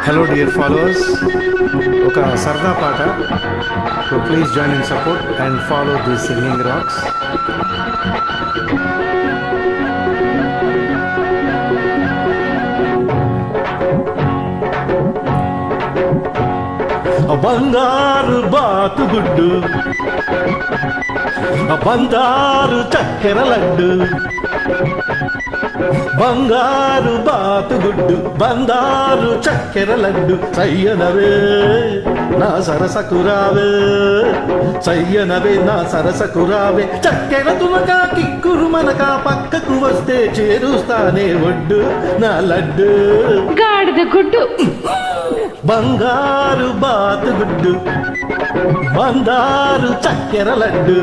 Hello dear followers, oka sarda paata, so please join in support and follow these singing rocks. బంగారు బాతుగుడ్డు, బంగారు చక్కెర లడ్డు, బంగారు బాతుగుడ్డు, బంగారు చక్కెర లడ్డు, సయ్యనవే నా సరసకురావే, సయ్యనవే నా సరసకురావే, చక్కెర తునక కిక్కురు మనక, పక్కకు వస్తే చేరుస్తానే ఒడ్డు నా లడ్డు. గాడిద గుడ్డు, బంగారు బాతుగుడ్డు, బంగారు చక్కెర లడ్డు.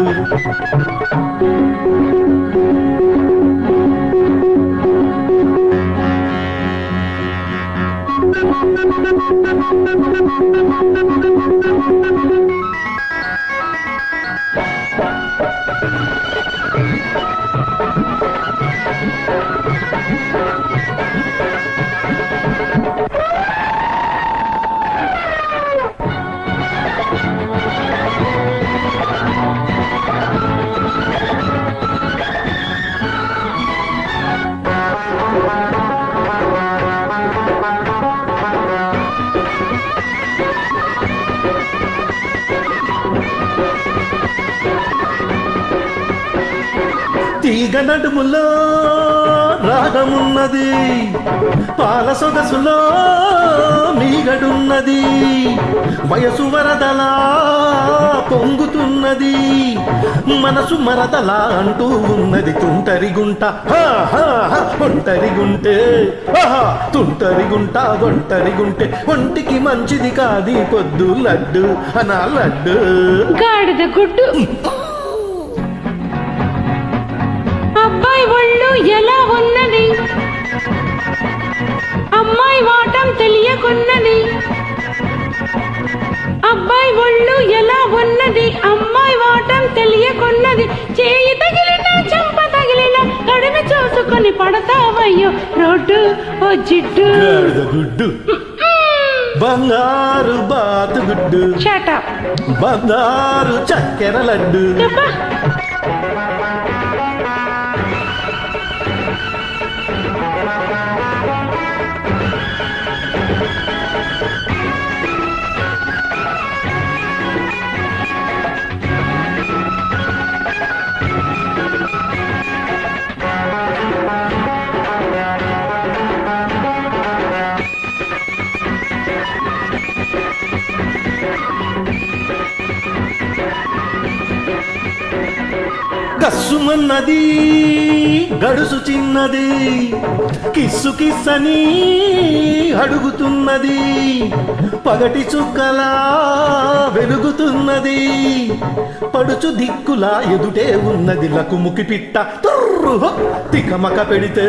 తీగ నడుములో రాగమున్నది, పాల సొగసులో మీగడున్నది, వయసు వరదలా పొంగుతున్నది, మనసు మరదలా అంటూ ఉన్నది. తుంటరి గుంట ఒంటరి గుంటే, తుంటరి గుంట ఒంటరి గుంటే, ఒంటికి మంచిది కాది పొద్దు లడ్డు అనా లడ్డు. గాడిద గుడ్డు, అబ్బాయి ఒళ్ళు ఎలా ఉన్నది, అమ్మాయి వాటం తెలియకున్నది, అబ్బాయి ఒళ్ళు ఎలా ఉన్నది, అమ్మాయి వాటం తెలియకున్నది, చేయి తగిలిన చెంప తగిలిన కడిమి చూసుకొని పడతావయ్యో రోడ్డు ఓ జిడ్డు. గుడ్డు, బంగారు బాతుగుడ్డు, షట్ అప్, బంగారు చక్కెర లడ్డు. గస్సుమన్నది గడుసు చిన్నది, కిస్సు కిస్సని అడుగుతున్నది, పగటి చుక్కలా వెలుగుతున్నది, పడుచు దిక్కులా ఎదుటే ఉన్నది, లకుముకి పిట్ట తికమక పెడితే,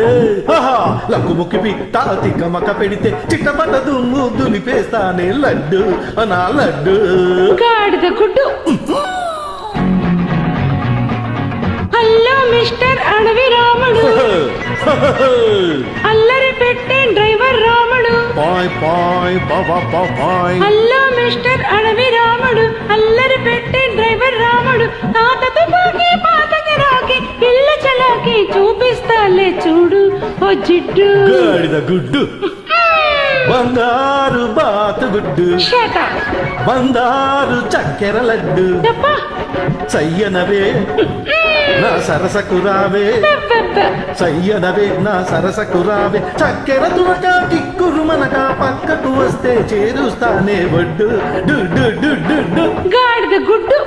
లకుముకి పిట్ట తికమక పెడితే, చిట్టపట దుమ్ము దులిపేస్తానే లడ్డు అనా లడ్డు. గాడిద గుడ్డు, హలో మిస్టర్ అడవి రాముడు, అల్లరి పెట్టే డ్రైవర్ రాముడు, పాయ్ పాయ్ పాయ్. హలో మిస్టర్ అడవి రాముడు, అల్లరి పెట్టే డ్రైవర్ రాముడు, తాత తుపాకి పాతకి రాకి పిల్ల చలాకి చూపిస్తాలే చూడు ఓ జిడ్డు. గాడిద గుడ్డు, బంగారు బాతుగుడ్డు, షట్ అప్, బంగారు చక్కెర లడ్డు, సయ్యనవే నా సరసకురావే, సయ్యనవే నా సరసకురావే, చక్కెర తునక కిక్కురు మనక, పక్కకు వస్తే చేరుస్తానే ఒడ్డు do do do do do. గాడిద గుడ్డు.